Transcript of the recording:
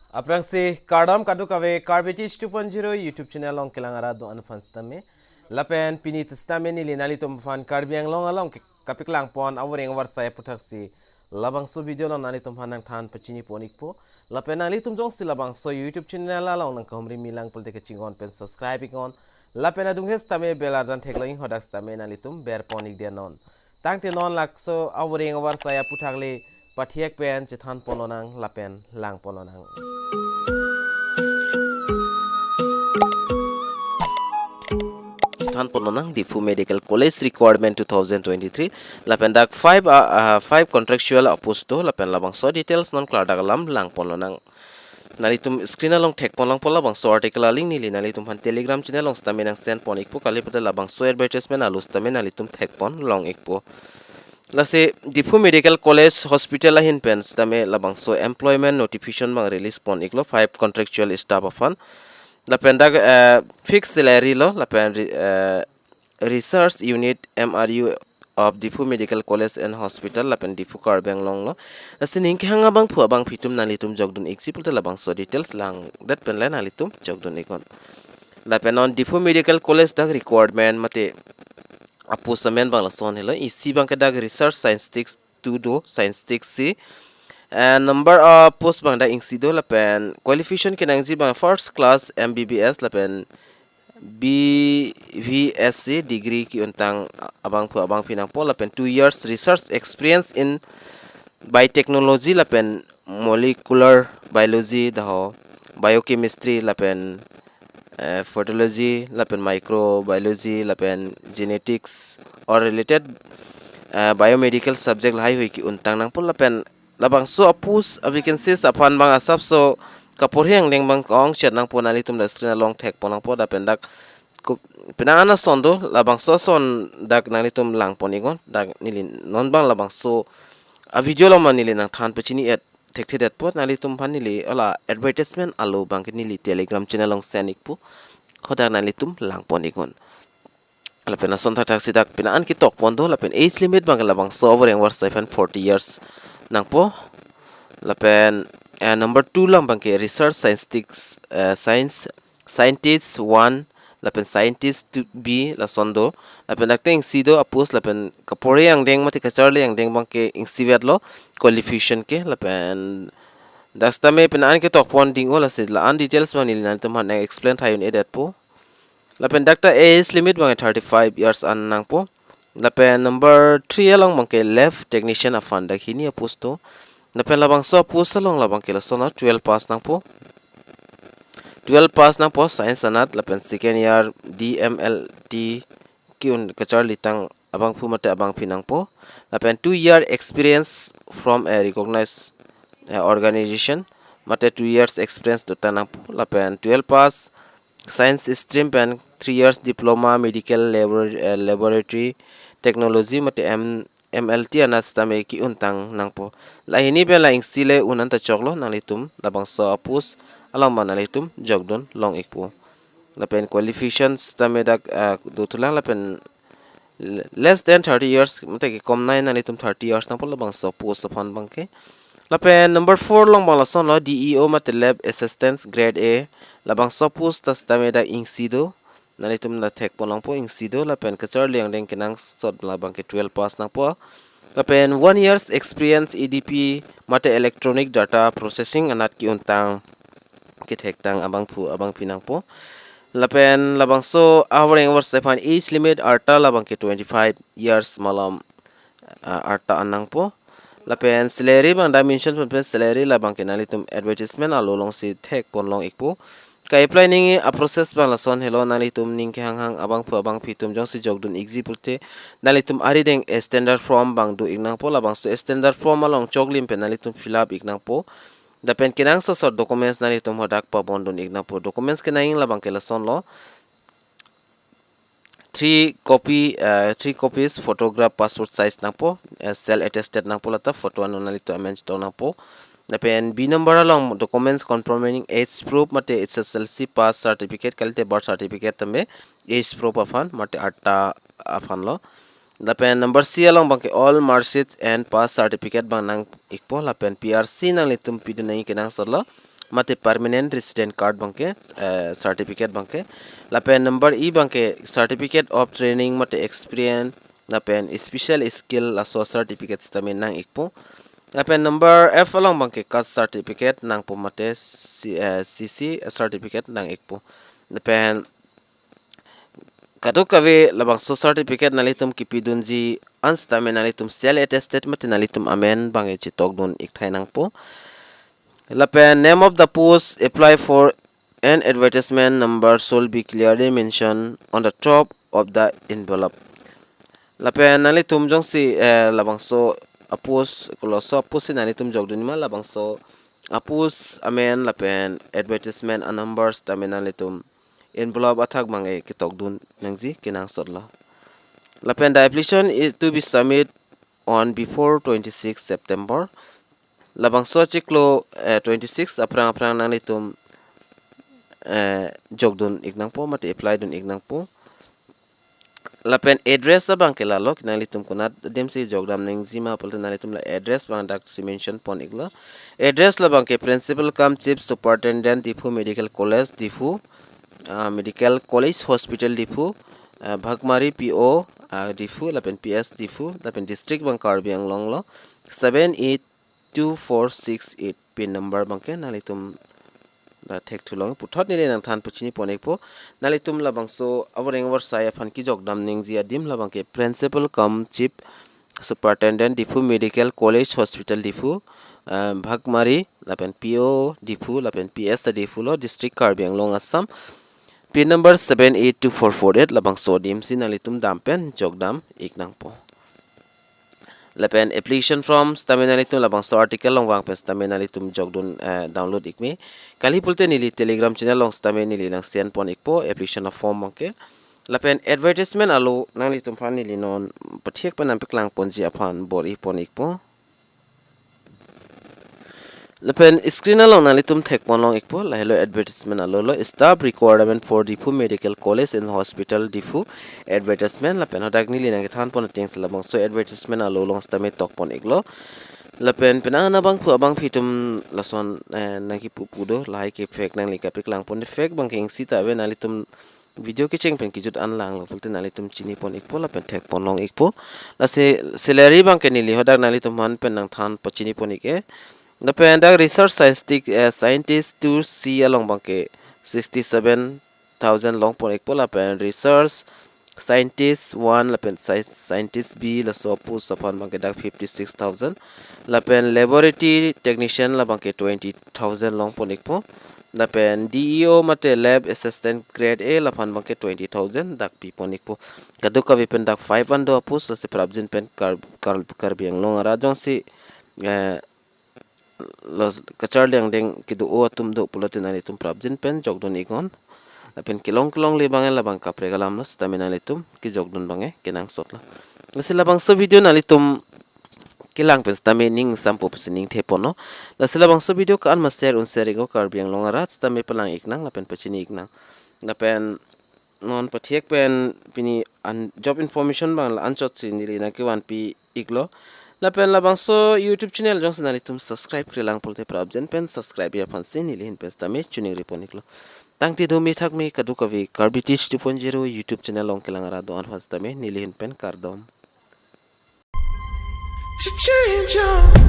Aprang si KARDOM kadu kawe Karbitis 2.0 YouTube channel long kilangara do anfan stame lapen pinit stame ni linali tum fan Karbi ang long along kapiklang pon awring AWARSAI puthak si labangso video long nali tum fanang than pachini ponik po lapen nali tum jong si labangso YouTube channel along nang kamri milang politik chingon pen subscribe ikon lapen adung hes stame belarjan theklang hodak stame nali tum ber ponik dia non tangte non lakso awring AWARSAI puthak le pathiek pen chithan polonang lapen lang polonang Polonang Diphu Medical College Requirement 2023 lapendak 5 contractual aposto lapen labangso details non klardalam lang polonang nalitum screen along tek ponlang pola bangso article aling nili nalitum han telegram channel long stamen ang send pon ikpo kali pada labangso advertisement alus stamen nalitum tek pon long ikpo lase Diphu Medical College Hospital ahin pen stame labangso employment notification bang release pon iklo 5 contractual staff afan lapen dag fixed salary lo lapen research unit MRU of Diphu Medical College and Hospital lapen Diphu Karbang long lo asining hanga bang phu bang fitum nalitum jogdun example te labang so details lang dat pen len nalitum jogdun ikon lapen on Diphu Medical College dag requirement mate apu samen bang la son helo isi bang dag research science 2 do science C and number of post bang da ingsido lapen qualification kinangji bang first class MBBS lapen BVSC degree ki untang abang pinang po lapen 2 years research experience in biotechnology lapen molecular biology daho biochemistry lapen photology lapen microbiology lapen genetics or related biomedical subject lai hui ki untang nang po lapen labang so apus vacancies apan bang asap so kapur hiang leng bang kong chat nang po nalitum da screen long tag po nang po da pendak pinana sondo labang so son dak nalitum lang po nigon dak nilin non bang labang so a video lo man nili nang than pachini at thekthi dat po nalitum pan nili ala advertisement alo bang nili telegram channel long senik po khoda nalitum lang po nigon lapen ason tak sidak pinaan ki tok pondo lapen age limit bang labang so over yang war 40 years nang po lapen number 2 lang bang ke research scientist 1 lapen scientist 2B la sondo lapen acting sido apus lapen kapore yang deng mati kacharle yang deng bang ke insivet lo qualification ke lapen dasta me pinaan ke tok pon ding ola se la an details man ni nan tumhan explain thayun edat po lapen dakta age limit bang 35 years an nang po lapen number 3 along bang ke left technician afan dak hini apusto lapen labang so apus along labang ke la sona 12 pass nang po 12 pass nang po science anat lapen second year DMLT kiun kachar litang abang pu mate abang pinang po lapen 2 year experience from a recognized organization mate 2 years experience to tanang po lapen 12 pass science stream pen 3 years diploma medical laboratory technology mate MLT anat stame ki untang nang po lahini pen la ingsile unanta choklo nang litum labang so apus alang man nalitum jogdon long ikpo lapen qualifications stame dak dutulang lapen less than 30 years mate ki kom nai nalitum 30 years nang po labang so post upon bangke lapen number 4 long bang lason lo DEO mate lab assistants grade A labang so post tas stame dak ingsido nalitum na tek po lang po ingsido lapen kachar liang deng kinang sot labang ke 12 pass nang po lapen 1 years experience EDP mate electronic data processing anat ki untang kit hektang abang pinang po lapen labang so awring was define age limit arta labang ke 25 years malam arta anang po lapen salary bang dimension pen salary labang ke nalitum advertisement alolong si thek pon long ikpo ka apply ningi a process bang lason hello nalitum ning ke hang abang pitum jong si jogdun example te nalitum ari deng standard form bang do ignang po labang so standard form along choglim pen nalitum fill up ignang po dapen kinang so documents na nito mo dak pa bondon igna po documents kinang labang kila son lo 3 copies photograph passport size na po cell attested na po lata photo ano na lito amens to na po dapen B number along documents confirming age proof mate SSLC pass certificate kalte birth certificate tambe age proof afan mate atta afan lo lapen number C along bangke all marksheet and pass certificate bang nang ikpo lapen PRC nang litum pidu nang kinang solo mate permanent resident card bangke certificate bangke lapen number e bangke certificate of training mate experience lapen special skill la so certificate stamin nang ikpo lapen number f along bangke caste certificate nang po mate cc certificate nang ikpo lapen kadok kave labang so certificate nalitum kipidunji anstame nalitum sel attested mate nalitum amen bange chitok dun ikthai nang po lapen name of the post apply for an advertisement number should be clearly mentioned on the top of the envelope lapen nalitum jongsi labang so apus kalau so apus nalitum jogdun ma labang so apus amen lapen advertisement a numbers tamen nalitum envelope athak mangai kitok dun nangji kinang sotla lapen the application is to be submit on before 26 September labang so chiklo 26 aprang aprang nalitum jogdun ignang po mati apply dun ignang po lapen address abang kelalo kinalitum kunat demsi jogdam ning zima polten nalitum la address bang dak mention pon iglo address labang ke principal kam chief superintendent Diphu medical college Diphu medical college hospital Diphu bhagmari PO Diphu lapen PS Diphu lapen district bang Karbi anglong lo 782468 pin number bang ke nalitum na tek thulong puthot nile nang than puchini ponek po nalitum labangso awareng AWARSAI aphan ki jogdam ning ji adim labang ke principal cum chief superintendent Diphu medical college hospital Diphu bhagmari lapen PO Diphu lapen PS Diphu lo district Karbi anglong Assam pin number 782448 labangso dim sin nalitum dampen jogdam iknang po lapen application form staminalitum labang so article long wang pen staminalitum jogdun download ikme kali pulte nili telegram channel long staminili nang send pon ikpo application of form mangke lapen advertisement alo nalitum phan nili non pathiek panam peklang ponji aphan bori pon ikpo lapen screen along nalitum thek pon long ikpo la hello advertisement alo lo staff requirement for Diphu medical college and hospital Diphu advertisement lapen hodak nili nang than pon tings labang so advertisement alo long stame tok pon iklo lapen penana bang pu abang phitum lason naki pupu do lai ke fake nang lika peklang pon fake bang king sita we nalitum video ke cheng pen kijut anlang lo pulte nalitum chini pon ikpo lapen thek pon long ikpo la se salary bang ke nili hodak nalitum man pen nang than pachini pon ike the panda research scientist to see along banke 67,000 long por ekpola pen research scientist 1 la pen scientist B la sopu sapan banke dak 56,000 la pen laboratory technician la banke 20,000 long por ekpo la pen DEO mate lab assistant grade A la pan banke 20,000 dak pi pon ekpo kaduka vi pen dak 5 ando apus la se prabjin pen karbi ang long ara jong si los kachar liang deng kidu o tum do pulatin ani tum prabjin pen jogdon ikon pen kilong kilong le bangen labang kapre galam nos tamina le tum ki jogdon bange kenang sotla ngasila bang so video nali tum kilang pen tame ning sampo pesining thepono lasila bang so video kan master un serigo karbiang longarat tame palang iknang lapen pechini iknang lapen non pathiek pen pini job information bang anchot sinili na ki wan pi iklo lapen labang so YouTube channel jong sanali tum subscribe krilang pulte prabjen pen subscribe ya pansin nilin pen tame chuning riponiklo tangti domi thak me kadukavi Karbi Teach 2.0 YouTube channel long kelangara do anfas tame nilin pen kardom to change your